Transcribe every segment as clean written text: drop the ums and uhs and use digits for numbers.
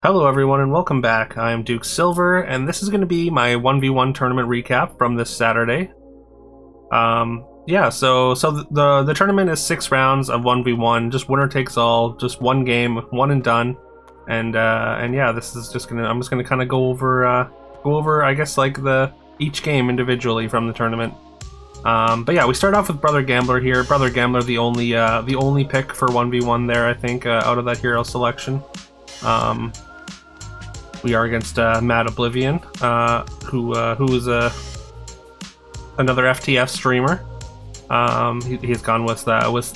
Hello everyone and welcome back. I am Duke Silver and this is going to be my 1v1 tournament recap from this Saturday. The tournament is 6 rounds of 1v1, just winner takes all, just one game, one and done. And yeah, this is just I'm just gonna kind of go over I guess like each game individually from the tournament. But yeah, we start off with Brother Gambler here. Brother Gambler, the only pick for 1v1 there, I think, out of that hero selection. We are against Mad Oblivion, who is another FTF streamer. He's gone with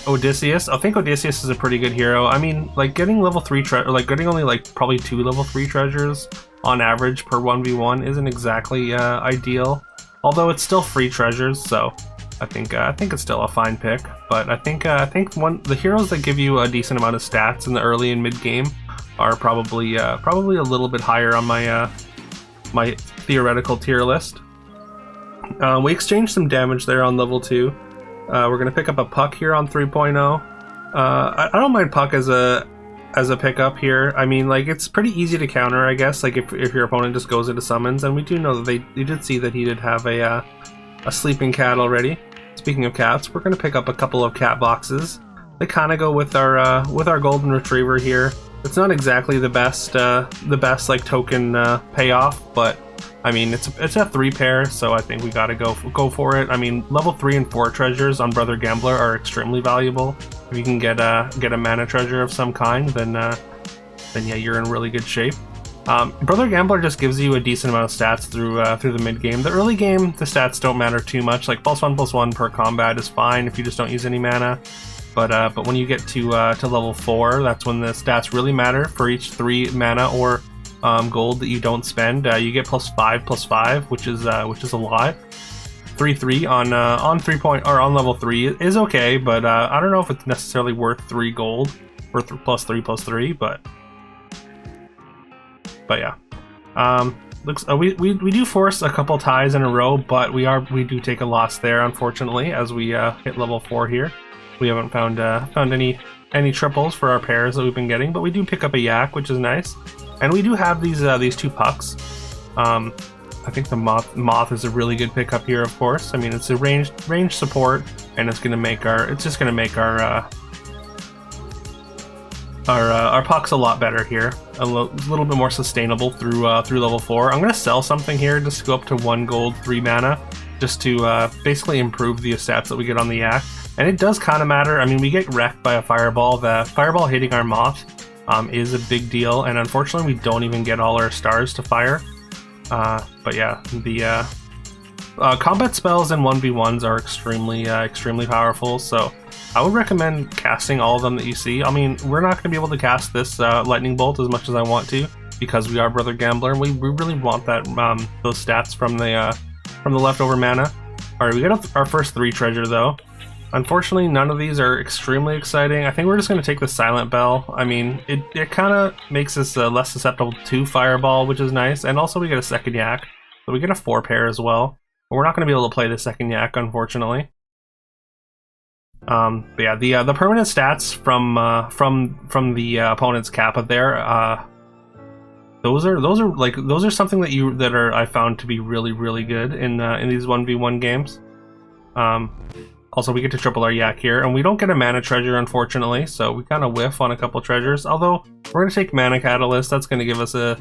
Odysseus. I think Odysseus is a pretty good hero. I mean, like getting level 3 getting only like probably 2 level 3 treasures on average per 1v1 isn't exactly ideal. Although it's still free treasures, so I think it's still a fine pick. But I think the heroes that give you a decent amount of stats in the early and mid game are probably a little bit higher on my my theoretical tier list. We exchanged some damage there on level 2. We're gonna pick up a Puck here on 3.0. I don't mind Puck as a pickup here. I mean, like, it's pretty easy to counter, I guess. Like if your opponent just goes into summons, and we do know that you did see that he did have a sleeping cat already. Speaking of cats, we're gonna pick up a couple of cat boxes. They kind of go with our golden retriever here. It's not exactly the best like token payoff, but I mean it's a 3 pair, so I think we gotta go for it. I mean, level 3 and 4 treasures on Brother Gambler are extremely valuable. If you can get a mana treasure of some kind, then yeah, you're in really good shape. Brother Gambler just gives you a decent amount of stats through the mid game. The early game, the stats don't matter too much. Like +1/+1 per combat is fine if you just don't use any mana. But when you get to level 4, that's when the stats really matter. For each 3 mana or gold that you don't spend, you get +5/+5, which is a lot. 3/3 on 3 level 3 is okay, but I don't know if it's necessarily worth 3 gold or +3/+3. But yeah, we do force a couple ties in a row, but we do take a loss there, unfortunately, as we hit level 4 here. We haven't found any triples for our pairs that we've been getting, but we do pick up a yak, which is nice. And we do have these 2 pucks. I think the moth is a really good pickup here, of course. I mean, it's a range support, and it's just gonna make our pucks a lot better here. A little bit more sustainable through level 4. I'm gonna sell something here just to go up to 1 gold, 3 mana, just to basically improve the stats that we get on the yak. And it does kind of matter. I mean, we get wrecked by a fireball. The fireball hitting our moth is a big deal, and unfortunately we don't even get all our stars to fire. But yeah, the combat spells and 1v1s are extremely powerful, so I would recommend casting all of them that you see. I mean, we're not going to be able to cast this lightning bolt as much as I want to, because we are Brother Gambler, and we really want that those stats from the leftover mana. Alright, we get our first 3 treasure though. Unfortunately, none of these are extremely exciting. I think we're just going to take the Silent Bell. I mean, it kind of makes us less susceptible to Fireball, which is nice. And also we get a second yak, so we get a 4 pair as well. But we're not going to be able to play the second yak, unfortunately. But yeah, the permanent stats from the opponent's Kappa there, those are something that I found to be really good in these 1v1 games. Also, we get to triple our yak here, and we don't get a mana treasure, unfortunately, so we kind of whiff on a couple treasures. Although, we're going to take Mana Catalyst. That's going to give us a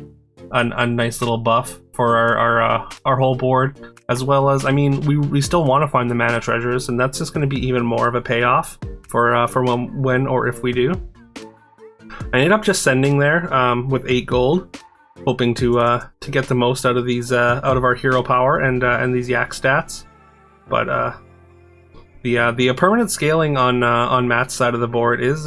nice little buff for our whole board, as well as, I mean, we still want to find the mana treasures, and that's just going to be even more of a payoff for when or if we do. I ended up just sending there with 8 gold, hoping to get the most out of these out of our hero power and these yak stats, but the permanent scaling on Matt's side of the board is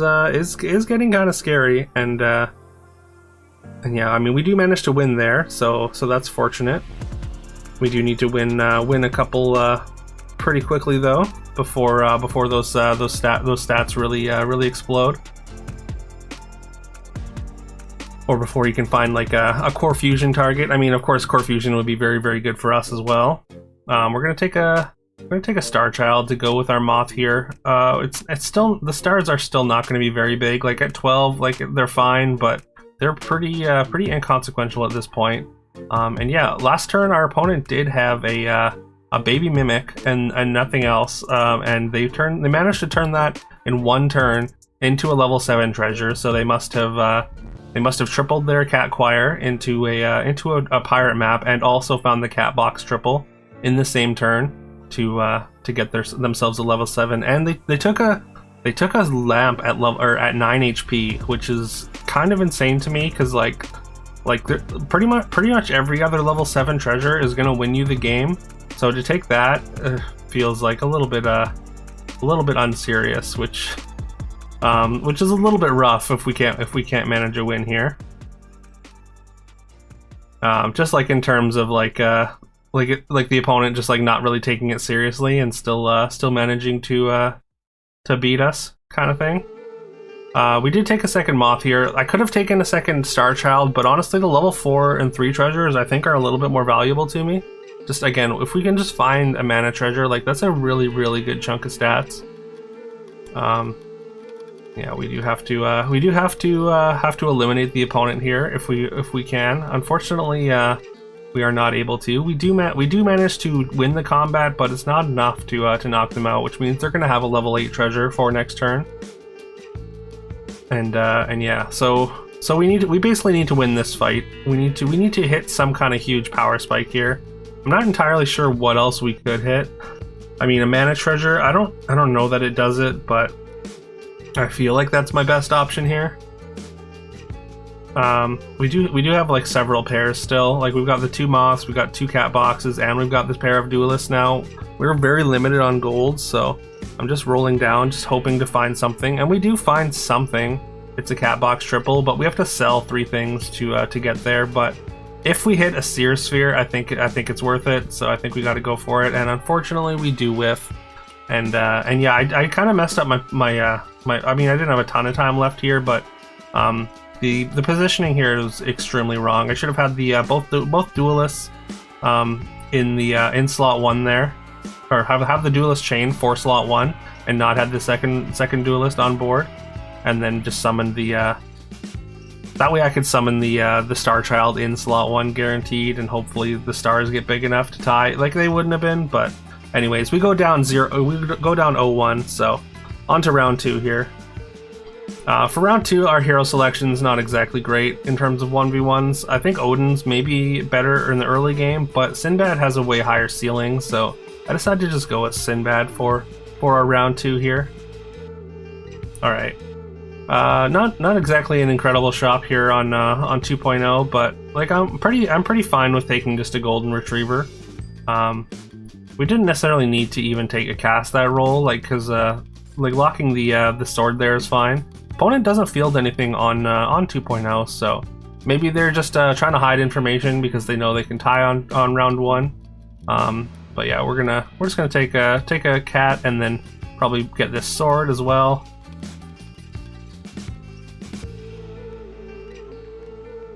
getting kind of scary, and yeah, I mean, we do manage to win there, so that's fortunate. We do need to win a couple pretty quickly though, before those stats really explode, or before you can find like a core fusion target. I mean, of course, core fusion would be very good for us as well. We're gonna take a Star Child to go with our moth here. It's still, the stars are still not going to be very big. Like at 12, like they're fine, but they're pretty inconsequential at this point. And yeah, last turn our opponent did have a baby mimic and nothing else, and they managed to turn that in one turn into a level 7 treasure. So they must have tripled their cat choir into a pirate map, and also found the cat box triple in the same turn to get themselves a level 7. And they took a lamp at 9 HP, which is kind of insane to me, because like pretty much every other level 7 treasure is gonna win you the game. So to take that feels like a little bit unserious, which is a little bit rough if we can't manage a win here. Just like in terms of like the opponent just like not really taking it seriously and still managing to beat us, kind of thing. We did take a second moth here. I could have taken a second star child, but honestly the level 4 and 3 treasures I think are a little bit more valuable to me. Just again, if we can just find a mana treasure, like that's a really good chunk of stats. Yeah, we do have to eliminate the opponent here if we can. Unfortunately, we are not able to. We do manage to win the combat, but it's not enough to knock them out, which means they're gonna have a level 8 treasure for next turn. And yeah, so we basically need to win this fight. We need to hit some kind of huge power spike here. I'm not entirely sure what else we could hit. I mean, a mana treasure, I don't know that it does it, but I feel like that's my best option here. We do have like several pairs still. Like we've got the 2 moths, we've got 2 cat boxes, and we've got this pair of duelists now. We're very limited on gold, so I'm just rolling down, just hoping to find something. And we do find something. It's a cat box triple, but we have to sell 3 things to get there. But if we hit a Seer Sphere, I think it's worth it. So I think we got to go for it. And unfortunately, we do whiff. And yeah, I kind of messed up my. I mean, I didn't have a ton of time left here, but the positioning here was extremely wrong. I should have had the both duelists in slot 1 there, or have the duelist chain for slot 1, and not had the second duelist on board, and then just summon the. That way I could summon the Star Child in slot 1 guaranteed, and hopefully the stars get big enough to tie. Like they wouldn't have been, but anyways, we go down 0-1, so on to round 2 here. For round 2, our hero selection's not exactly great in terms of 1v1s. I think Odin's maybe better in the early game, but Sinbad has a way higher ceiling, so I decided to just go with Sinbad for our round 2 here. Alright. Not exactly an incredible shop here on 2.0, but like I'm pretty fine with taking just a golden retriever. We didn't necessarily need to even take a cast that role, like because like locking the sword there is fine. Opponent doesn't field anything on 2.0, so maybe they're just trying to hide information because they know they can tie on round 1. But yeah, we're just gonna take a cat and then probably get this sword as well.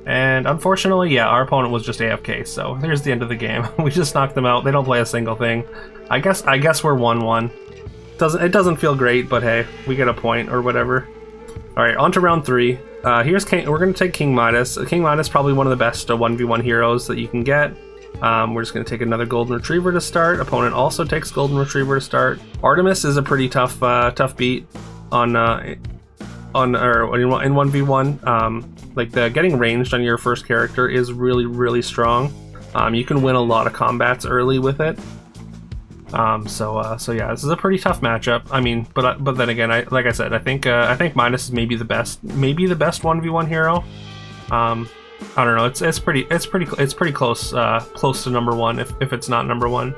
And unfortunately, yeah, our opponent was just AFK, so here's the end of the game. We just knocked them out. They don't play a single thing. I guess we're 1-1. It doesn't feel great, but hey, we get a point or whatever. All right, on to round 3. Here's King. We're gonna take King Midas. King Midas probably one of the best 1v1 heroes that you can get. We're just gonna take another golden retriever to start. Opponent also takes golden retriever to start. Artemis is a pretty tough beat in 1v1. Like the getting ranged on your first character is really strong. You can win a lot of combats early with it. So yeah, this is a pretty tough matchup. I mean, but then again, like I said, I think Midas is maybe the best 1v1 hero. I don't know. It's pretty close to number 1 if it's not number 1.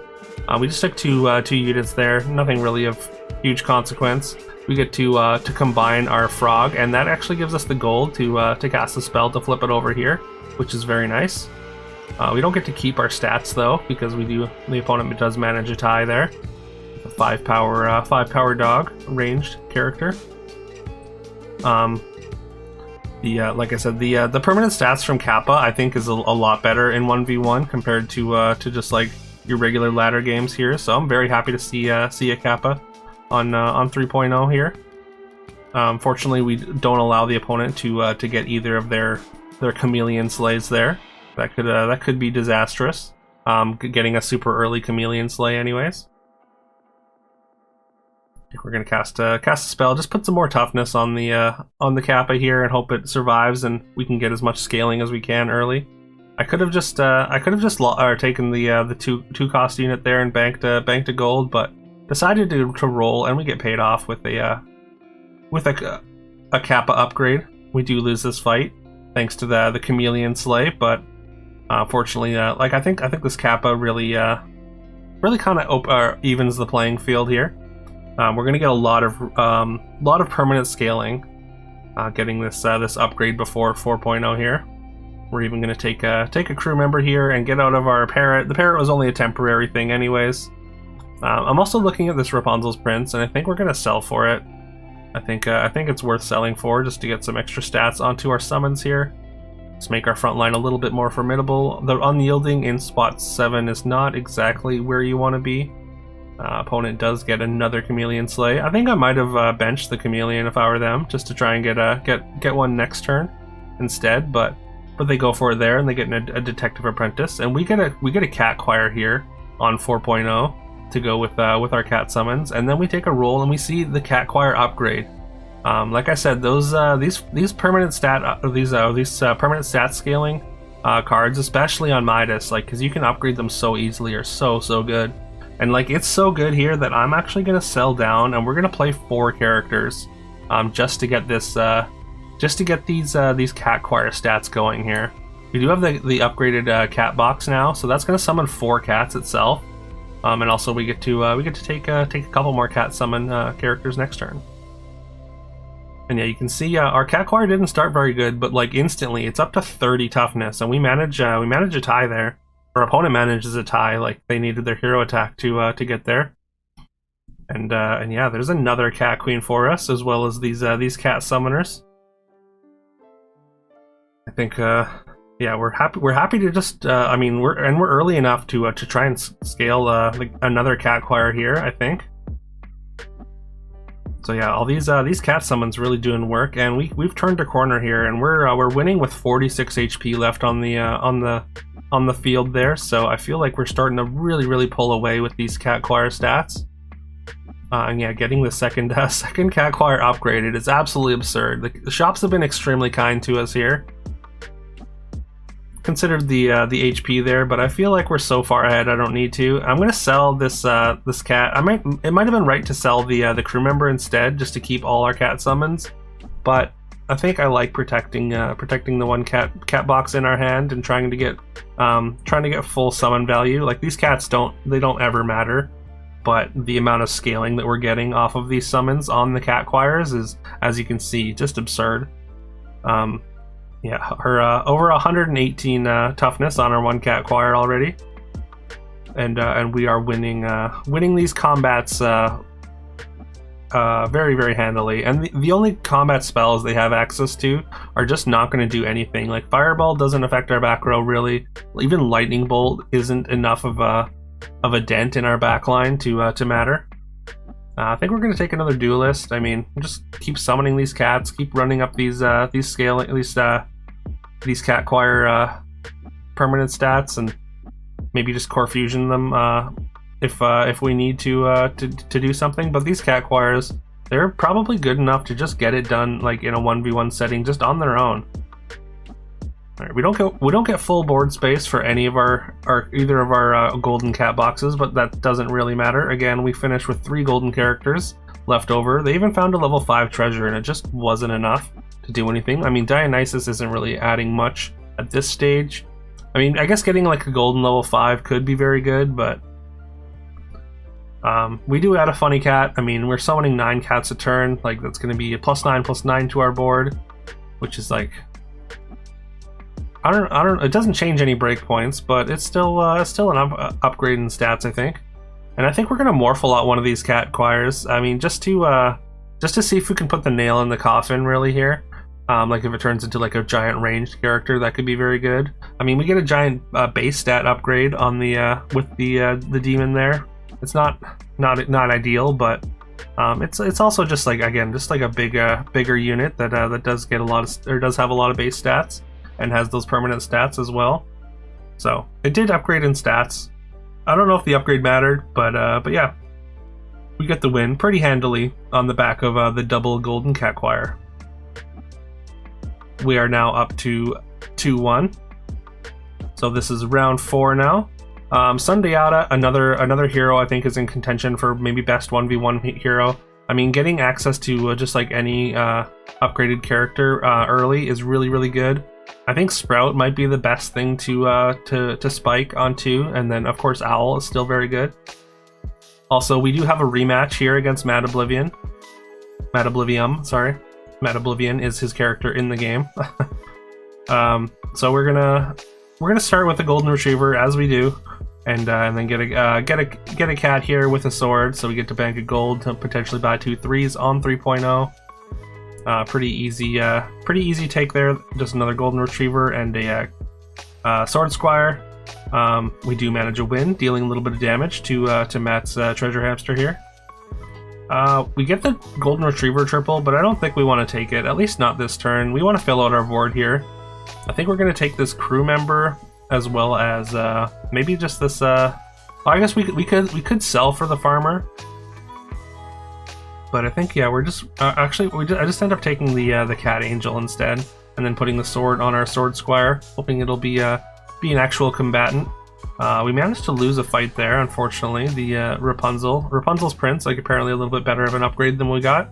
We just took two units there. Nothing really of huge consequence. We get to combine our frog, and that actually gives us the gold to cast a spell to flip it over here, which is very nice. We don't get to keep our stats though, because the opponent does manage a tie there. A 5 power dog ranged character. Like I said, the permanent stats from Kappa I think is a lot better in 1v1 compared to just like your regular ladder games here. So I'm very happy to see a Kappa on 3.0 here. Fortunately, we don't allow the opponent to get either of their their chameleon slays there. That could be disastrous. Getting a super early chameleon slay, anyways. I think we're gonna cast a spell. Just put some more toughness on the Kappa here and hope it survives and we can get as much scaling as we can early. I could have just taken the two cost unit there and banked a gold, but decided to roll, and we get paid off with a Kappa upgrade. We do lose this fight thanks to the chameleon slay, but fortunately, like I think this Kappa really kind of evens the playing field here. We're gonna get a lot of permanent scaling, getting this upgrade before 4.0 here. We're even gonna take a crew member here and get out of our parrot. The parrot was only a temporary thing, anyways. I'm also looking at this Rapunzel's Prince, and I think we're gonna sell for it. I think it's worth selling for just to get some extra stats onto our summons here. Let's make our front line a little bit more formidable. The unyielding in spot 7 is not exactly where you want to be. Opponent does get another chameleon slay. I think I might have benched the chameleon if I were them, just to try and get one next turn instead. But they go for it there, and they get a detective apprentice, and we get a cat choir here on 4.0 to go with our cat summons, and then we take a roll and we see the cat choir upgrade. Like I said, these permanent permanent stat scaling cards, especially on Midas, like because you can upgrade them so easily, are so good. And like it's so good here that I'm actually gonna sell down, and we're gonna play 4 characters, just to get this, just to get these cat choir stats going here. We do have the upgraded cat box now, so that's gonna summon 4 cats itself, and also we get to take a couple more cat summon characters next turn. And yeah, you can see our cat choir didn't start very good, but like instantly it's up to 30 toughness, and we manage a tie there. Our opponent manages a tie, like they needed their hero attack to get there. And yeah, there's another cat queen for us, as well as these cat summoners. I think yeah, we're happy to just I mean we're early enough to try and scale another cat choir here, I think. So yeah, all these cat summons really doing work, and we've turned a corner here, and we're winning with 46 HP left on the field there. So I feel like we're starting to really pull away with these cat choir stats. And yeah, getting the second cat choir upgraded is absolutely absurd. The shops have been extremely kind to us here. Considered the HP there, but I feel like we're so far ahead I don't need to. I'm gonna sell this cat. It might have been right to sell the crew member instead, just to keep all our cat summons. But I think I like protecting the one cat box in our hand and trying to get full summon value. Like these cats don't ever matter, but the amount of scaling that we're getting off of these summons on the cat choirs is, as you can see, just absurd. Yeah, her over 118 toughness on our one cat choir already, and we are winning these combats very handily. And the only combat spells they have access to are just not going to do anything. Like Fireball doesn't affect our back row really. Even Lightning Bolt isn't enough of a dent in our backline to matter. I think we're going to take another duelist. I mean, just keep summoning these cats, keep running up these cat choir permanent stats, and maybe just core fusion them if we need to do something. But these cat choirs, they're probably good enough to just get it done like in a 1v1 setting just on their own. All right, we don't get full board space for any of either of our golden cat boxes, but that doesn't really matter. Again, we finished with 3 golden characters left over. They even found a level 5 treasure, and it just wasn't enough to do anything. I mean, Dionysus isn't really adding much at this stage. I mean, I guess getting like a golden level 5 could be very good, but we do add a funny cat. I mean, we're summoning 9 cats a turn. Like that's going to be a +9/+9 to our board, which is like I don't. It doesn't change any breakpoints, but it's still an upgrade in stats, I think. And I think we're gonna morphle out one of these cat choirs. I mean, just to see if we can put the nail in the coffin really here. Like if it turns into like a giant ranged character, that could be very good. I mean, we get a giant base stat upgrade on the with the demon there. It's not ideal, but it's also just like, again, just like a bigger unit that does get does have a lot of base stats. and has those permanent stats as well. So it did upgrade in stats. I don't know if the upgrade mattered, but yeah, we get the win pretty handily on the back of the double golden cat choir. We are now up to 2-1. So this is round 4 now. Sundiata, another hero I think is in contention for maybe best 1v1 hero. I mean, getting access to just like any upgraded character early is really good. I think Sprout might be the best thing to spike onto, and then of course Owl is still very good. Also, we do have a rematch here against Mad Oblivion. Mad Oblivion is his character in the game. So we're gonna start with the golden retriever as we do, and then get a cat here with a sword, so we get to bank a gold to potentially buy 2 3s on 3.0. Pretty easy take there. Just another golden retriever and a sword squire. We do manage a win, dealing a little bit of damage to Matt's treasure hamster here. We get the golden retriever triple, but I don't think we want to take it, at least not this turn. We want to fill out our board here. I think we're going to take this crew member as well as maybe just this. I guess we could sell for the farmer, but I think we're just I just end up taking the cat angel instead, and then putting the sword on our sword squire, hoping it'll be an actual combatant. We managed to lose a fight there, unfortunately. The Rapunzel's prince, like apparently a little bit better of an upgrade than we got.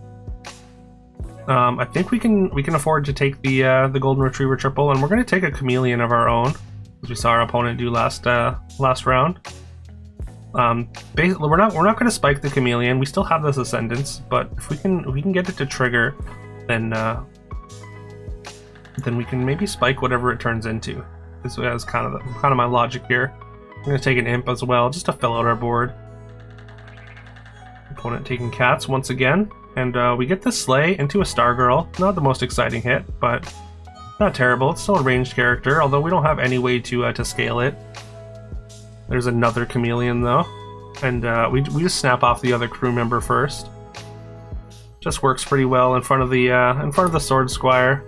I think we can afford to take the golden retriever triple, and we're going to take a chameleon of our own, as we saw our opponent do last round. We're not going to spike the chameleon. We still have this ascendance, but if we can get it to trigger, then we can maybe spike whatever it turns into. This is kind of my logic here. I'm going to take an imp as well, just to fill out our board. Opponent taking cats once again, and we get the sleigh into a Stargirl. Not the most exciting hit, but not terrible. It's still a ranged character, although we don't have any way to scale it. There's another chameleon though, and we just snap off the other crew member first. Just works pretty well in front of the sword squire.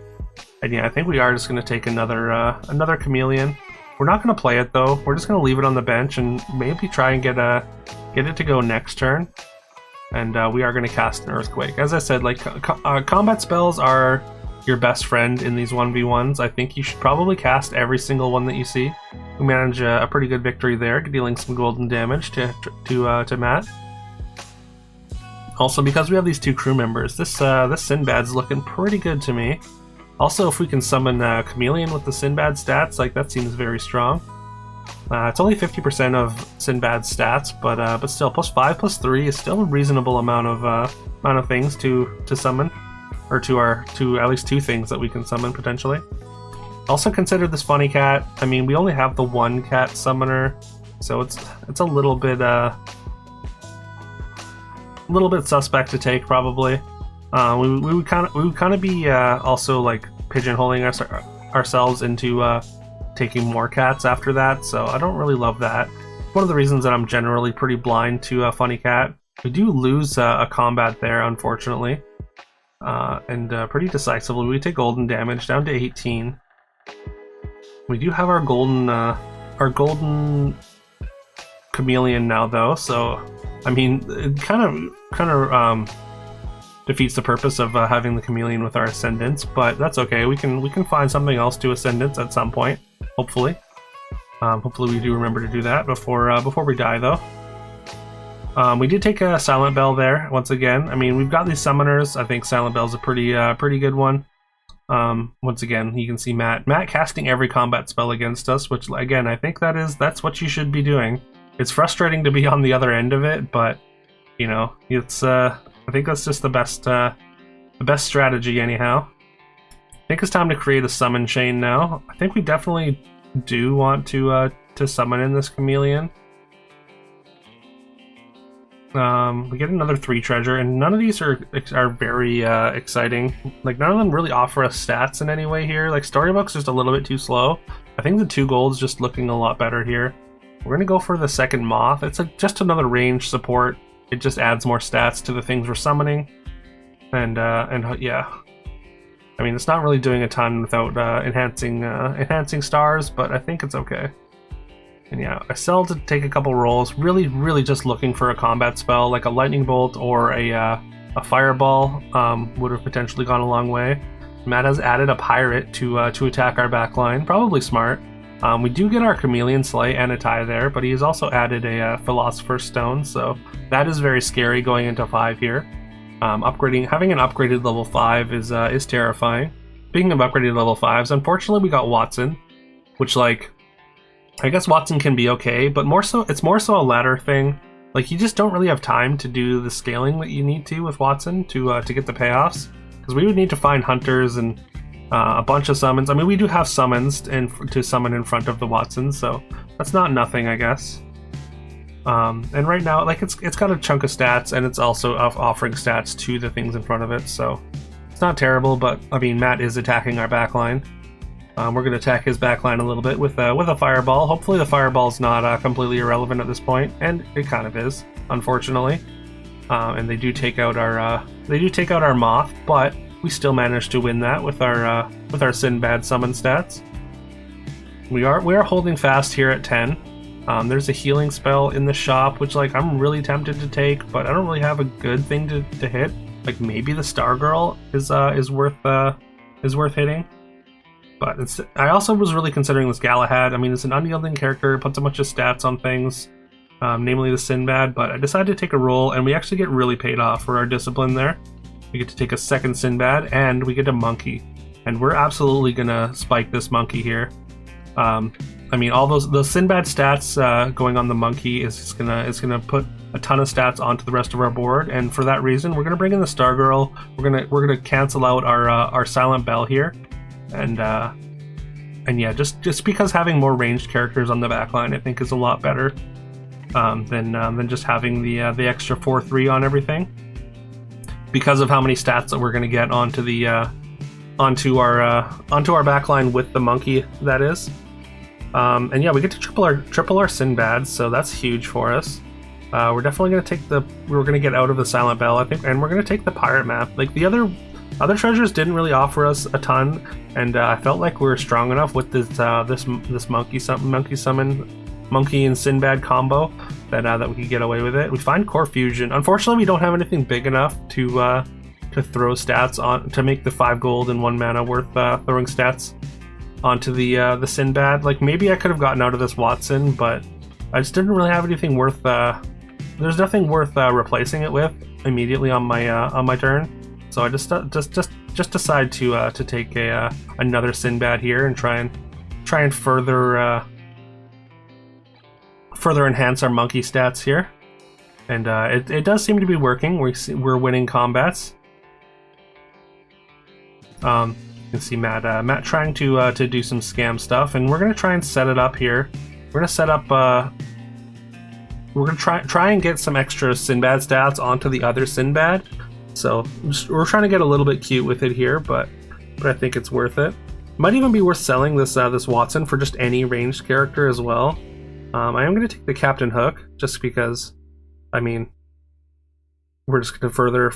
And yeah, I think we are just going to take another chameleon. We're not going to play it though. We're just going to leave it on the bench and maybe try and get it to go next turn. And we are going to cast an earthquake. As I said, like combat spells are your best friend in these 1v1s. I think you should probably cast every single one that you see. We manage a pretty good victory there, dealing some golden damage to Matt. Also, because we have these 2 crew members, this Sinbad's looking pretty good to me. Also, if we can summon Chameleon with the Sinbad stats, like that seems very strong. It's only 50% of Sinbad's stats, but still, +5, +3 is still a reasonable amount of things to summon, or to at least 2 things that we can summon potentially. Also consider this funny cat. I mean, we only have the 1 cat summoner, so it's a little bit suspect to take probably. We would kind of be also like pigeonholing ourselves into taking more cats after that, so I don't really love that. One of the reasons that I'm generally pretty blind to a funny cat. We do lose a combat there, unfortunately, and pretty decisively. We take golden damage down to 18. We do have our golden chameleon now though, so I mean it kind of defeats the purpose of having the chameleon with our ascendants, but that's okay. We can find something else to ascendants at some point, hopefully. Hopefully we do remember to do that before we die though. We did take a Silent Bell there once again. I mean, we've got these summoners. I think Silent Bell's a pretty good one. Once again, you can see Matt casting every combat spell against us, which again I think that's what you should be doing. It's frustrating to be on the other end of it, but you know, it's I think that's just the best strategy anyhow. I think it's time to create a summon chain now. I think we definitely do want to summon in this chameleon. We get another 3 treasure, and none of these are very exciting. Like, none of them really offer us stats in any way here. Like, Storybook's just a little bit too slow. I think the 2 gold's just looking a lot better here. We're gonna go for the second moth. It's just another range support. It just adds more stats to the things we're summoning, and yeah. I mean, it's not really doing a ton without enhancing stars, but I think it's okay. And yeah, I sell to take a couple rolls. Really just looking for a combat spell, like a lightning bolt or a fireball would have potentially gone a long way. Matt has added a pirate to attack our backline. Probably smart. We do get our chameleon slay and a tie there, but he has also added a philosopher's stone, so that is very scary going into 5 here. Having an upgraded level 5 is terrifying. Speaking of upgraded level 5s, unfortunately we got Watson, which, like, I guess Watson can be okay, but it's more so a ladder thing. Like, you just don't really have time to do the scaling that you need to with Watson to get the payoffs, because we would need to find hunters and a bunch of summons. I mean, we do have summons to summon in front of the Watson, so that's not nothing, I guess. And right now, like, it's got a chunk of stats, and it's also offering stats to the things in front of it, so it's not terrible. But I mean, Matt is attacking our backline. We're going to attack his backline a little bit with a fireball. Hopefully the fireball's not completely irrelevant at this point, and it kind of is, unfortunately. And they do take out our moth, but we still managed to win that with our Sinbad summon stats. We are holding fast here at 10. There's a healing spell in the shop, which, like, I'm really tempted to take, but I don't really have a good thing to hit. Like, maybe the Star Girl is worth hitting. But I also was really considering this Galahad. I mean, it's an unyielding character, puts a bunch of stats on things, namely the Sinbad, but I decided to take a roll, and we actually get really paid off for our discipline there. We get to take a second Sinbad, and we get a monkey. And we're absolutely gonna spike this monkey here. I mean, all those Sinbad stats going on the monkey is gonna put a ton of stats onto the rest of our board, and for that reason, we're gonna bring in the Star Girl. We're gonna cancel out our Silent Bell here. And yeah, just because having more ranged characters on the backline, I think, is a lot better than just having the extra 4/3 on everything. Because of how many stats that we're going to get onto our backline with the monkey, that is. And yeah, we get to triple our Sinbad, so that's huge for us. We're definitely going to we're going to get out of the Silent Bell, I think, and we're going to take the pirate map. Like, the other treasures didn't really offer us a ton, and I felt like we were strong enough with this monkey and Sinbad combo that we could get away with it. We find Core Fusion. Unfortunately, we don't have anything big enough to throw stats on to make the 5 gold and 1 mana worth throwing stats onto the Sinbad. Like, maybe I could have gotten out of this Watson, but I just didn't really have anything worth. There's nothing worth replacing it with immediately on my turn. So I just decide to take another Sinbad here and try and further enhance our monkey stats here, and it does seem to be working. We're winning combats. You can see Matt trying to do some scam stuff, and we're gonna try and set it up here. We're gonna set up. We're gonna try and get some extra Sinbad stats onto the other Sinbad. So we're trying to get a little bit cute with it here, but I think it's worth it. Might even be worth selling this Watson for just any ranged character as well. I am going to take the Captain Hook just because, I mean, we're just going to further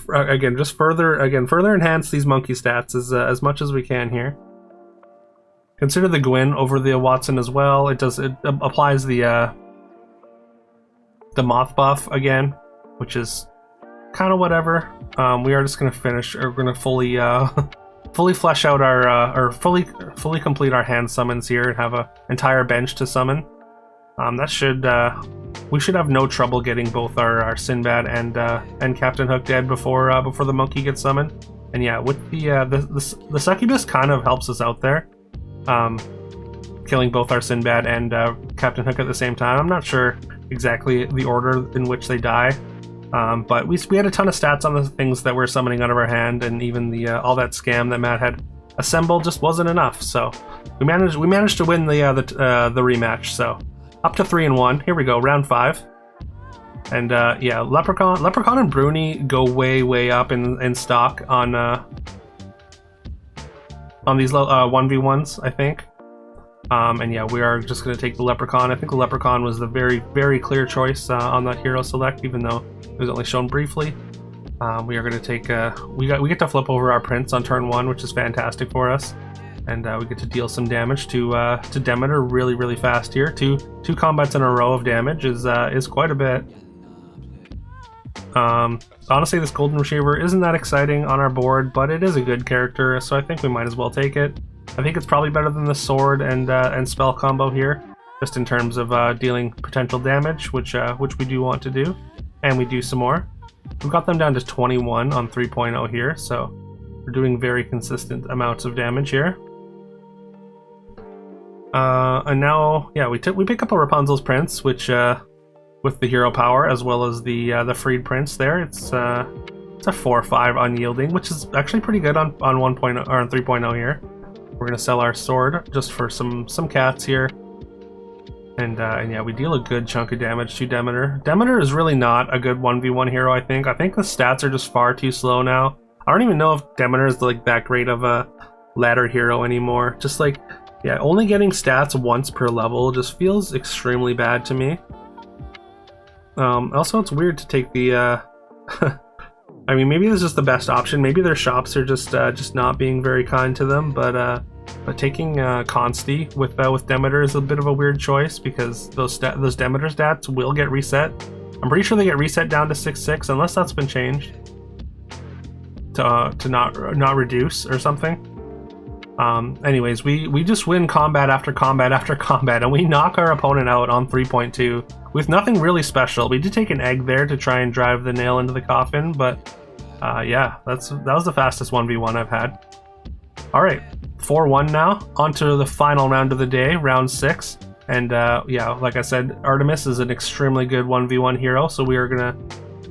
enhance these monkey stats as much as we can here. Consider the Gwyn over the Watson as well. It applies the moth buff again, which is kind of whatever. We are just going to finish, or we're going to fully flesh out or fully complete our hand summons here and have an entire bench to summon. We should have no trouble getting both our Sinbad and Captain Hook dead before the monkey gets summoned. And yeah, with the succubus kind of helps us out there, killing both our Sinbad and Captain Hook at the same time. I'm not sure exactly the order in which they die. But we had a ton of stats on the things that we're summoning out of our hand, and even all that scam that Matt had assembled just wasn't enough. So we managed to win the rematch. So up to 3-1. Here we go, round 5. And yeah, Leprechaun and Bruni go way up in stock on these 1v1s, I think. And yeah, we are just going to take the Leprechaun. I think the Leprechaun was the very clear choice on that hero select, even though it was only shown briefly. We are going to take we get to flip over our prince on turn 1, which is fantastic for us, and we get to deal some damage to Demeter really fast here. Two combats in a row of damage is quite a bit. Honestly, this Golden Retriever isn't that exciting on our board, but it is a good character, so I think we might as well take it. I think it's probably better than the sword and spell combo here, just in terms of dealing potential damage, which we do want to do, and we do some more. We've got them down to 21 on 3.0 here, so we're doing very consistent amounts of damage here. And now, yeah, we pick up a Rapunzel's Prince, which with the hero power as well as the freed prince there, it's a 4/5 unyielding, which is actually pretty good on 1.0 or on 3.0 here. We're gonna sell our sword just for some cats here. And yeah, we deal a good chunk of damage to Demeter. Demeter is really not a good 1v1 hero, I think. I think the stats are just far too slow now. I don't even know if Demeter is like that great of a ladder hero anymore. Just like, yeah, only getting stats once per level just feels extremely bad to me. Also, it's weird to take the I mean, maybe this is just the best option. Maybe their shops are just not being very kind to them, but taking Consti with Demeter is a bit of a weird choice, because those Demeter stats will get reset. I'm pretty sure they get reset down to 6/6 unless that's been changed to not reduce or something. Anyways, we just win combat after combat after combat, and we knock our opponent out on 3.2 with nothing really special. We did take an egg there to try and drive the nail into the coffin, but yeah, that was the fastest 1v1 I've had. All right, 4-1 now. On to the final round of the day, round 6. And yeah, like I said, Artemis is an extremely good 1v1 hero, so we are gonna,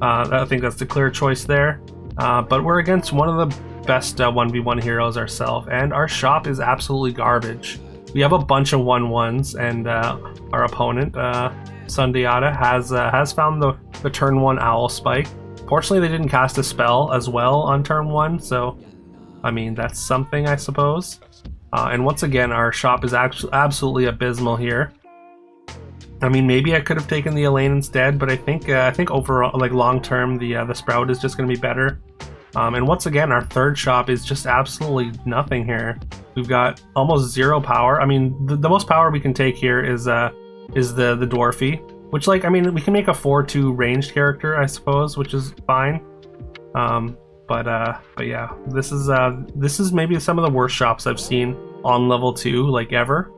I think that's the clear choice there. But we're against one of the best 1v1 heroes ourselves, and our shop is absolutely garbage. We have a bunch of 1/1s, and our opponent, Sundiata, has found the turn 1 Owl Spike. Fortunately, they didn't cast a spell as well on turn 1, so I mean, that's something, I suppose. And once again, our shop is actually absolutely abysmal here. I mean, maybe I could have taken the Elaine instead, but I think overall, like long term, the Sprout is just going to be better. And once again, our third shop is just absolutely nothing here. We've got almost 0 power. I mean, the most power we can take here is the Dwarfy, which, like, I mean, we can make a 4/2 ranged character, I suppose, which is fine. But yeah, this is maybe some of the worst shops I've seen on level 2, like, ever.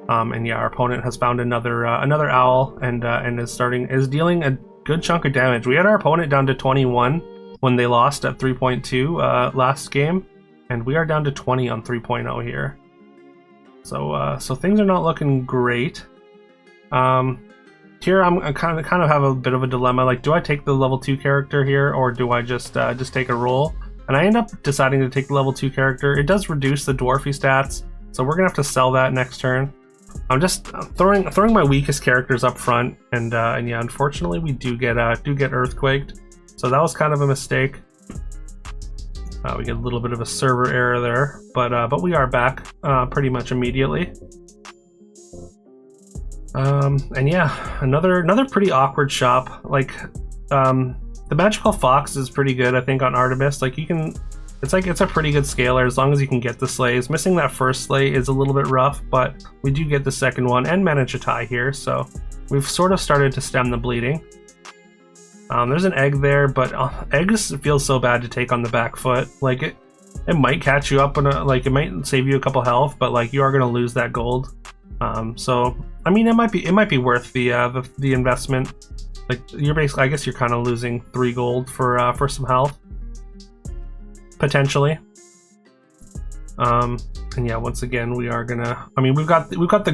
And yeah, our opponent has found another owl, and is dealing a good chunk of damage. We had our opponent down to 21 when they lost at 3.2 last game, and we are down to 20 on 3.0 here. So things are not looking great. Here I kind of have a bit of a dilemma. Like, do I take the level 2 character here, or do I just take a roll? And I end up deciding to take the level 2 character. It does reduce the Dwarfy stats, so we're gonna have to sell that next turn. I'm just throwing my weakest characters up front, and yeah, unfortunately we do get earthquaked. So that was kind of a mistake. We get a little bit of a server error there, but we are back pretty much immediately. And yeah, another pretty awkward shop. Like, the Magical Fox is pretty good, I think, on Artemis. Like, it's a pretty good scaler as long as you can get the slays. Missing that first slay is a little bit rough, but we do get the second one and manage a tie here, so we've sort of started to stem the bleeding. There's an egg there, but eggs feel so bad to take on the back foot. Like, it might catch you up, like, it might save you a couple health, but like, you are gonna lose that gold. So I mean, it might be worth the investment. Like, you're basically, I guess you're kind of losing 3 gold for some health, potentially. And yeah, once again, we are gonna. I mean, we've got the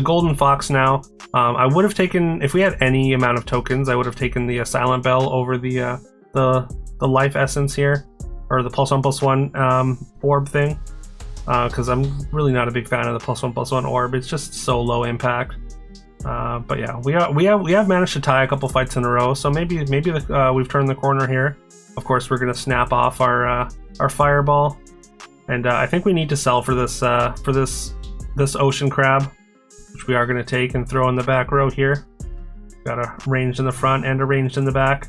golden fox now. I would have taken, if we had any amount of tokens, I would have taken the silent bell over the life essence here, or the +1/+1 orb thing. Because I'm really not a big fan of the +1/+1 orb. It's just so low impact. But yeah, we have managed to tie a couple fights in a row, so maybe we've turned the corner here. Of course, we're gonna snap off our fireball, and I think we need to sell for this ocean crab, which we are gonna take and throw in the back row here. Got a ranged in the front and a ranged in the back.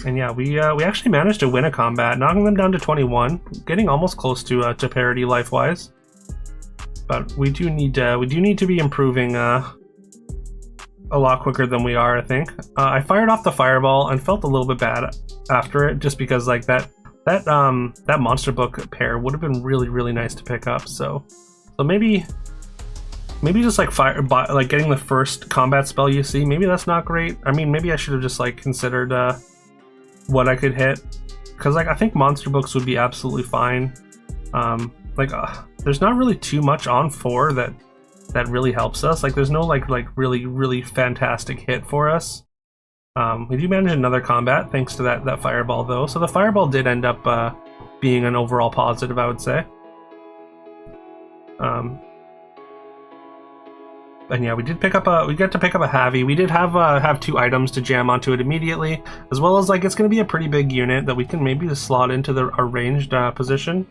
And yeah, we actually managed to win a combat, knocking them down to 21, getting almost close to parity life-wise. But we do need to be improving a lot quicker than we are, I think. I fired off the fireball and felt a little bit bad after it, just because like that monster book pair would have been really nice to pick up. So maybe just like getting the first combat spell you see, maybe that's not great. I mean, maybe I should have just like considered what I could hit, because like I think monster books would be absolutely fine. There's not really too much on 4 that really helps us. Like there's no like really fantastic hit for us. We do manage another combat thanks to that fireball though. So the fireball did end up being an overall positive, I would say. And yeah, we got to pick up a Havi. We did have 2 items to jam onto it immediately, as well as like it's going to be a pretty big unit that we can maybe just slot into our ranged position.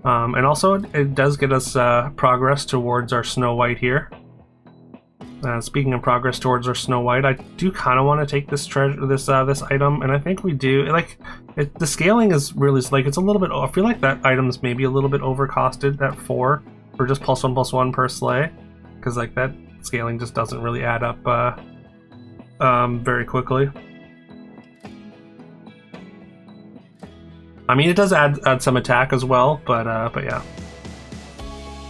And also it does get us progress towards our Snow White here. Speaking of progress towards our Snow White, I do kind of want to take this this item, and I think we do. Like the scaling is really like it's a little bit. I feel like that item's maybe a little bit overcosted at 4 for just +1/+1 per sleigh, because like that scaling just doesn't really add up very quickly. I mean, it does add some attack as well, but yeah,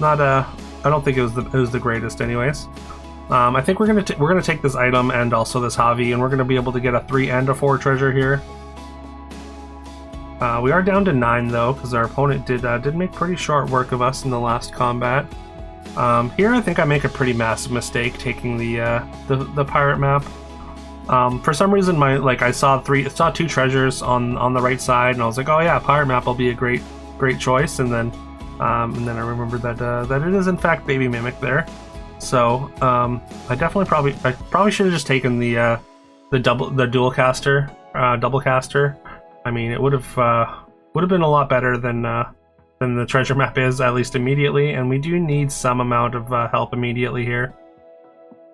not I don't think it was the greatest, anyways. I think we're gonna take this item and also this Javi, and we're gonna be able to get a 3 and a 4 treasure here. We are down to 9 though, because our opponent did make pretty short work of us in the last combat. Here, I think I make a pretty massive mistake taking the pirate map. For some reason, I saw 2 treasures on the right side, and I was like, oh yeah, pirate map will be a great choice. And then I remembered that it is in fact Baby Mimic there. So I probably should have just taken the dual caster, double caster. I mean, it would have been a lot better than the treasure map is, at least immediately, and we do need some amount of help immediately here.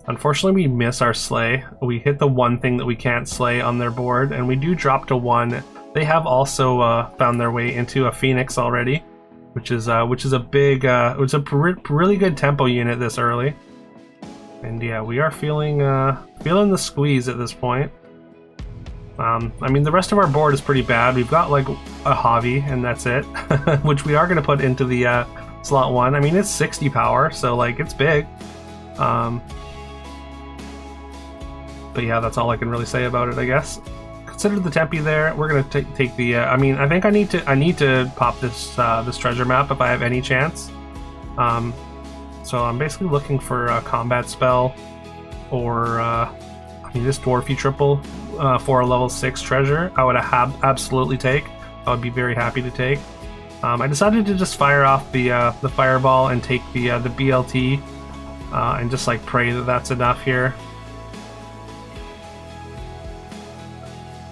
Unfortunately, we miss our sleigh. We hit the one thing that we can't slay on their board, and we do drop to 1. They have also found their way into a Phoenix already, which is a big, it's a really good tempo unit this early. And yeah, we are feeling the squeeze at this point. I mean, the rest of our board is pretty bad. We've got like a Javi, and that's it, which we are going to put into the slot 1. I mean, it's 60 power, so like it's big. But yeah, that's all I can really say about it, I guess. Consider the Tempe there. We're gonna take the. I mean, I think I need to pop this treasure map if I have any chance. So I'm basically looking for a combat spell, or I mean, this dwarfy triple for a level 6 treasure. I would absolutely take. I would be very happy to take. I decided to just fire off the fireball and take the BLT, and just like pray that that's enough here.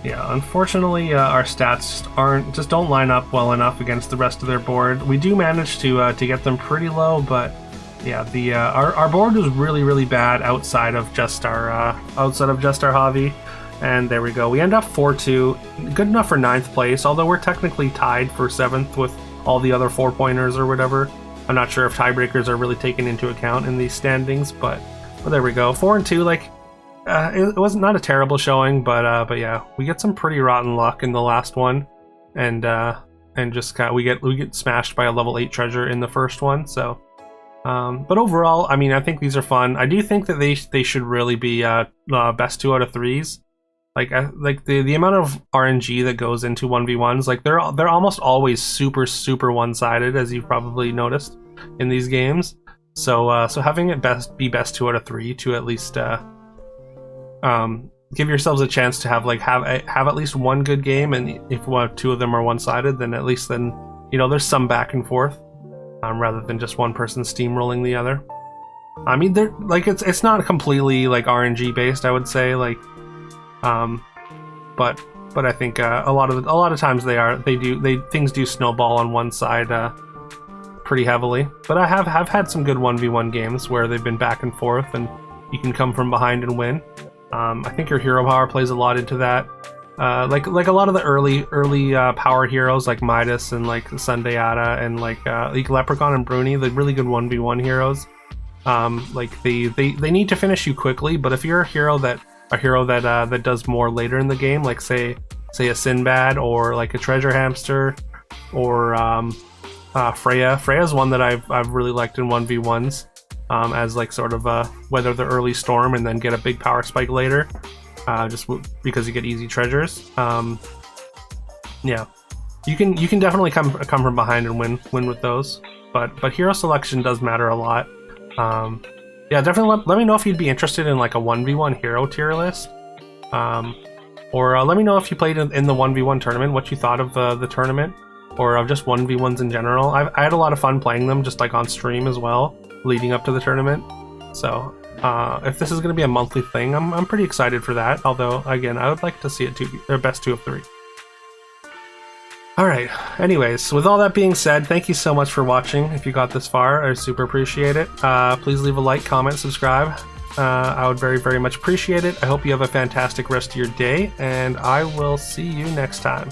Yeah, unfortunately, our stats just don't line up well enough against the rest of their board. We do manage to get them pretty low, but yeah, our board was really bad outside of just our Javi. And there we go. We end up 4-2, good enough for 9th place. Although we're technically tied for 7th with all the other 4-pointers or whatever. I'm not sure if tiebreakers are really taken into account in these standings, but there we go. 4-2, like. It was not a terrible showing, but yeah, we get some pretty rotten luck in the last one, and just we get smashed by a level 8 treasure in the first one. So, but overall, I mean, I think these are fun. I do think that they should really be best 2 out of 3s. Like the amount of RNG that goes into 1v1s, like they're almost always super one-sided, as you've probably noticed in these games. So having it be best 2 out of 3 to at least give yourselves a chance to have at least one good game, and if 2 of them are one-sided, then at least there's some back and forth, rather than just one person steamrolling the other. I mean, they're like it's not completely like RNG based, I would say, like, but I think a lot of times things do snowball on one side pretty heavily. But I have had some good 1v1 games where they've been back and forth, and you can come from behind and win. I think your hero power plays a lot into that. like a lot of the early power heroes like Midas and like Sundiata and like Leprechaun and Bruni, the really good 1v1 heroes. Like they need to finish you quickly, but if you're a hero that does more later in the game, like say a Sinbad or like a Treasure Hamster or Freya. Freya's one that I've really liked in 1v1s, as like sort of weather the early storm and then get a big power spike later, just because you get easy treasures. Yeah, you can definitely come from behind and win with those, but hero selection does matter a lot. Yeah, definitely let me know if you'd be interested in like a 1v1 hero tier list, or let me know if you played in the 1v1 tournament, what you thought of the tournament, or of just 1v1s in general. I had a lot of fun playing them just like on stream as well, leading up to the tournament. So if this is going to be a monthly thing, I'm pretty excited for that, although again I would like to see it to best 2 of 3. Alright, anyways, with all that being said, thank you so much for watching. If you got this far, I super appreciate it. Please leave a like, comment, subscribe. I would very, very much appreciate it. I hope you have a fantastic rest of your day, and I will see you next time.